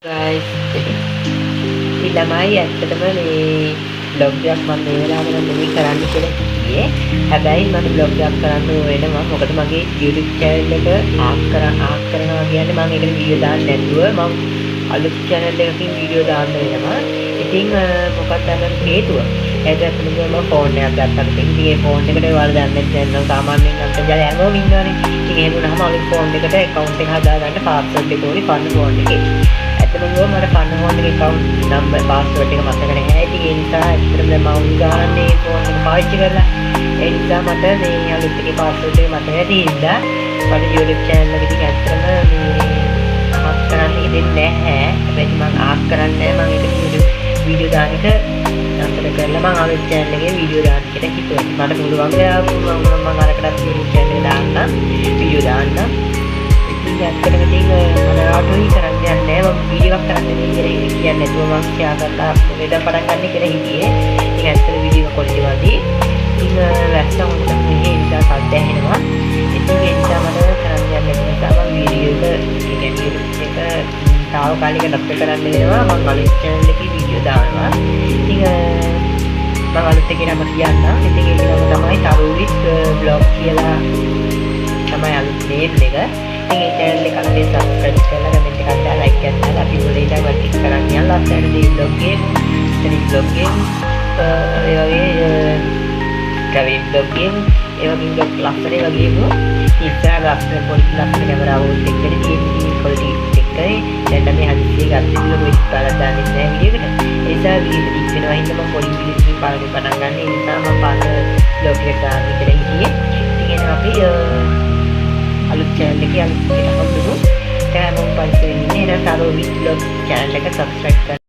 Guys ළමයි ඇත්තටම මේ බ්ලොග් එකක් මම මේ වෙලාවේ නම් නෙමෙයි කරන්න කියලා හිතුවේ. හැබැයි මට බ්ලොග් එකක් කරන්න වෙනවා. මොකද මගේ YouTube channel එක ආක් කරනවා කියන්නේ මම ඒකට වීඩියෝ දාන්න නැතුව මම අලුත් channel එකකින් වීඩියෝ දාන්න වෙනවා. ඉතින් මොකක්ද අන්න හේතුව? ඒකට මම ෆෝන් එකක් ගත්තා. ඉතින් මේ ෆෝන් එකට ඔයාලා දන්නේ නැත්නම් සාමාන්‍යයෙන් අන්තර්ජාලය හැමෝම ඉන්නවනේ. ඉතින් ඒ වුණාම අලුත් ෆෝන් එකට account එක හදාගන්න password එක ඕනේ පරණ ෆෝන් එකේ. ඇත්තටම මට පරණ ෆෝන් එකේ account number password එක මතක නැහැ. ඉතින් ඒ නිසා ඇත්තටම දැන් මම උදාහරණේ ෆෝන් එක පාවිච්චි කරලා ඒ නිසා මට මේ අලුත් එකේ password එක මතක නැති හින්දා මට YouTube channel එක ඉතින් ඇත්තටම මේ ආක් කරන්න දෙන්නේ නැහැ. හැබැයි මම ආක් කරන්නේ නැහැ. මම ඒක වීඩියෝ දාන එක අන්තර කරලා මම අලුත් channel එකේ වීඩියෝ දාන්න කියලා හිතුවා. මට පුළුවන් මම අරකටත් YouTube channel එක දාන්න වීඩියෝ දාන්න. ඉතින් ඇත්තටම ඉතින් අනාරාටුයි කරන්න යන්නේ නැහැ. මම වීඩියෝ එකක් කරන්න දෙන්නේ කියන්නේ නැතුව මම ෂෙයා කරලා වේද පටන් ගන්න කියලා හිතියේ. ඉතින් ඇත්තට වීඩියෝ එක කොල්ලේ වගේ. ඉතින් වැස්ස හොඳට මෙහෙ ඉඳලා සද්ද ඇහෙනවා. ඉතින් ඒ නිසා මට කරන්න යන්න නිසා මම වීඩියෝ එක කියන්නේ එක තාවකාලික නතර කරන්න වෙනවා. මම අලුත් channel එකේ වීඩියෝ දානවා. ඉතින් මම අලුත් එකේ නම කියන්නම්. ඉතින් ඒක නම තමයි තරුවිත් බ්ලොග් කියලා තමයි අලුත් නේම් එක. ඉතින් ඒ channel එක අලුතෙන් subscribe කරලා comment එකක් දාලා like එකක් දාලා අපි මුලින් ඉඳන් ටික කරන් යන ලස්සන දේ බ්ලොග් එකේ බ්ලොග් එකේ ඒ වගේ travel බ්ලොග් එකේ ඒ වගේ බ්ලොග් ලස්සන ඒ වගේම ඉස්සරහ ලස්සන පොඩි ලස්සන කැමරාව උත් එක්කනේ තියෙන quality එකයි දැන් අපි හදිස්සිය ගත්තේ කියලා මොකද බලලා දාන්නේ නැහැ වීඩියෝ එකට. ඒ නිසා වීඩියෝ එක වෙනවා හින්දා මම පොඩි වීඩියෝ එකකින් පාරේ පටන් ගන්න. ඒ නිසා මම පාරේ බ්ලොග් එක දාන්න කියලා හිතියේ. ඉතින් අපි අලුත් channel එකේ අලුත් එකක් හම්බුනොත් තමයි මම පස්සේ ඉන්නේ. එහෙනම් තරුවිත් බ්ලොග් channel එක subscribe කරන්න.